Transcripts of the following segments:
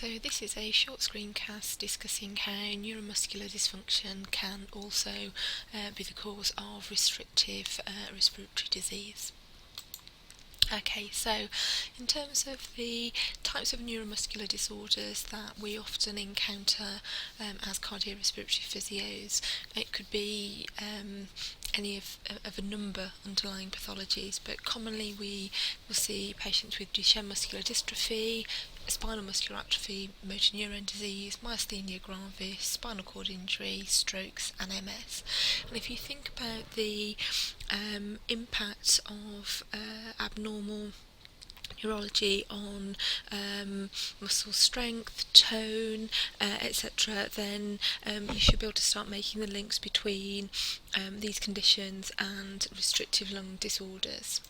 So this is a short screencast discussing how neuromuscular dysfunction can also be the cause of restrictive respiratory disease. Okay, so in terms of the types of neuromuscular disorders that we often encounter as cardiorespiratory physios, it could be any of a number of underlying pathologies, but commonly we will see patients with Duchenne muscular dystrophy, spinal muscular atrophy, motor neuron disease, myasthenia gravis, spinal cord injury, strokes and MS. And if you think about the impact of abnormal neurology on muscle strength, tone, etc., then you should be able to start making the links between these conditions and restrictive lung disorders.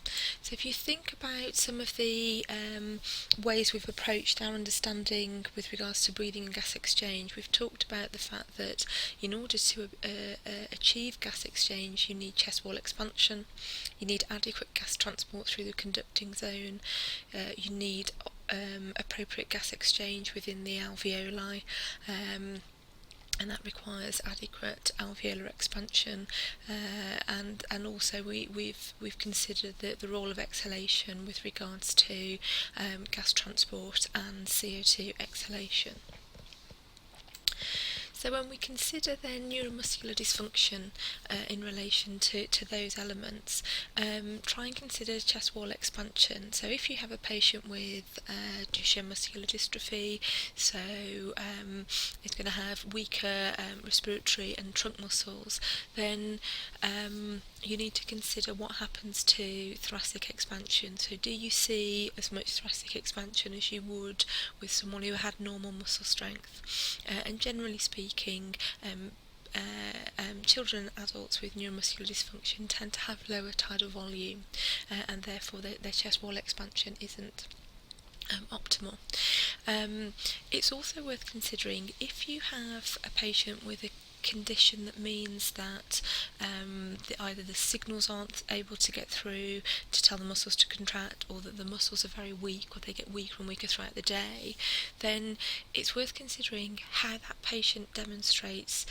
So if you think about some of the ways we've approached our understanding with regards to breathing and gas exchange, we've talked about the fact that in order to achieve gas exchange, you need chest wall expansion, you need adequate gas transport through the conducting zone, you need appropriate gas exchange within the alveoli, and that requires adequate alveolar expansion, and also we've considered the role of exhalation with regards to gas transport and CO2 exhalation. So when we consider then neuromuscular dysfunction in relation to those elements, try and consider chest wall expansion. So if you have a patient with Duchenne muscular dystrophy, so it's going to have weaker respiratory and trunk muscles, then you need to consider what happens to thoracic expansion. So do you see as much thoracic expansion as you would with someone who had normal muscle strength? And generally speaking, children and adults with neuromuscular dysfunction tend to have lower tidal volume, and therefore their chest wall expansion isn't optimal. It's also worth considering if you have a patient with a condition that means that either the signals aren't able to get through to tell the muscles to contract, or that the muscles are very weak, or they get weaker and weaker throughout the day, then it's worth considering how that patient demonstrates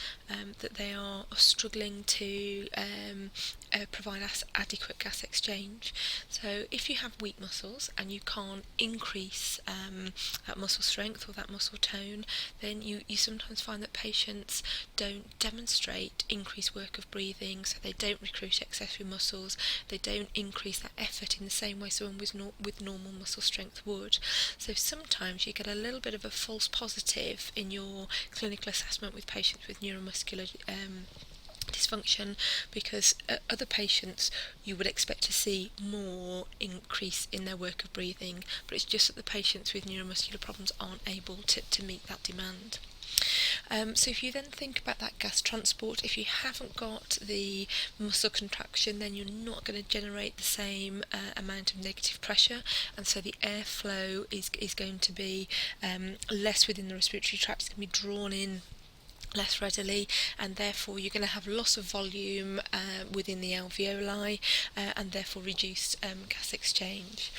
that they are struggling to provide adequate gas exchange. So if you have weak muscles and you can't increase that muscle strength or that muscle tone, then you sometimes find that patients don't demonstrate increased work of breathing, so they don't recruit accessory muscles, they don't increase that effort in the same way someone with normal muscle strength would. So sometimes you get a little bit of a false positive in your clinical assessment with patients with neuromuscular dysfunction, because other patients you would expect to see more increase in their work of breathing, but it's just that the patients with neuromuscular problems aren't able to meet that demand. So if you then think about that gas transport, if you haven't got the muscle contraction, then you're not going to generate the same amount of negative pressure, and so the airflow is going to be less within the respiratory tract. It's going to be drawn in less readily, and therefore you're going to have loss of volume within the alveoli, and therefore reduced gas exchange.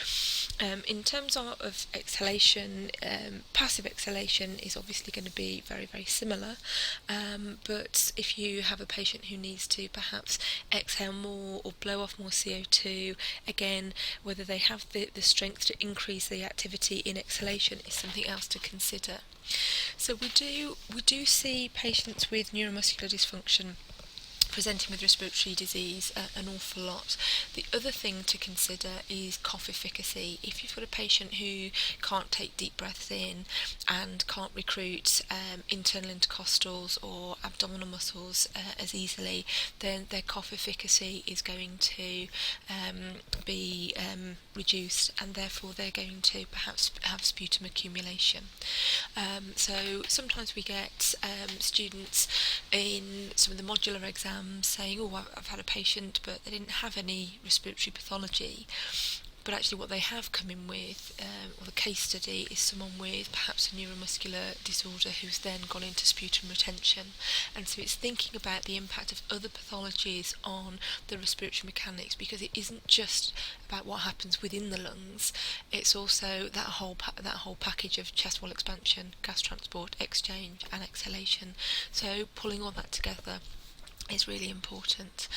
In terms of exhalation, passive exhalation is obviously going to be very, very similar, but if you have a patient who needs to perhaps exhale more or blow off more CO2, again, whether they have the strength to increase the activity in exhalation is something else to consider. So we do see patients with neuromuscular dysfunction presenting with respiratory disease an awful lot. The other thing to consider is cough efficacy. If you've got a patient who can't take deep breaths in and can't recruit internal intercostals or abdominal muscles as easily, then their cough efficacy is going to be reduced, and therefore they're going to perhaps have sputum accumulation. So sometimes we get students in some of the modular exams saying, oh, I've had a patient but they didn't have any respiratory pathology. But actually what they have come in with, or the case study, is someone with perhaps a neuromuscular disorder who's then gone into sputum retention. And so it's thinking about the impact of other pathologies on the respiratory mechanics, because it isn't just about what happens within the lungs, it's also that whole package of chest wall expansion, gas transport, exchange and exhalation. So pulling all that together is really important.